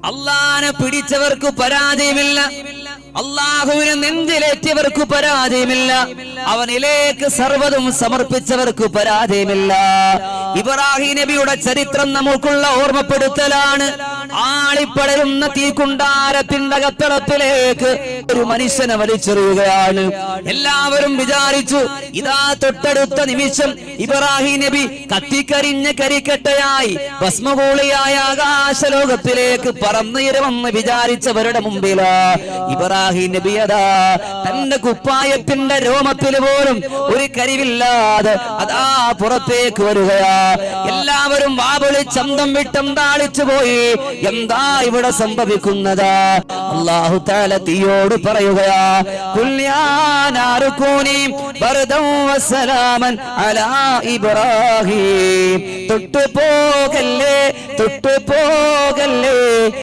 അള്ളാനെ പിടിച്ചവർക്ക് പരാജയമില്ല, അള്ളാഹുവിനെ നെഞ്ചിലേറ്റിയവർക്ക് പരാജയമില്ല, അവനിലേക്ക് സർവ്വതും സമർപ്പിച്ചവർക്ക് പരാജയമില്ല. ഇബ്രാഹിം നബിയുടെ ചരിത്രം നമുക്കുള്ള ഓർമ്മപ്പെടുത്തലാണ്. ആളിപ്പടരുന്ന തീക്കുണ്ടാരത്തിന്റെ അകത്തളത്തിലേക്ക് ഒരു മനുഷ്യനെ വലിച്ചെറിയുകയാണ്. എല്ലാവരും വിചാരിച്ചു ഇതാ തൊട്ടടുത്ത നിമിഷം ഇബ്രാഹിം നബി കത്തിക്കരിഞ്ഞ കരിക്കട്ടയായി ഭസ്മകൂളിയായ ആകാശലോകത്തിലേക്ക് പറന്നുയരുമെന്ന് വിചാരിച്ചവരുടെ മുമ്പിലാ ഇബ്രാഹിം നബി അതാ തന്റെ കുപ്പായത്തിന്റെ രോമത്തിൽ പോലും ഒരു കരിവില്ലാതെ അതാ പുറത്തേക്ക് വരികയാ. എല്ലാവരും വാവിളി ചന്തം വിട്ടം താളിച്ചു പോയി. എന്താ ഇവിടെ സംഭവിക്കുന്നത്? അല്ലാഹു തആല തീയോട് പറയുകയാ, ഖുൽ യാ നാറു കൂനി ബർദൻ വസലാമൻ അലാ ഇബ്രാഹിം. തൊട്ടുപോകല്ലേ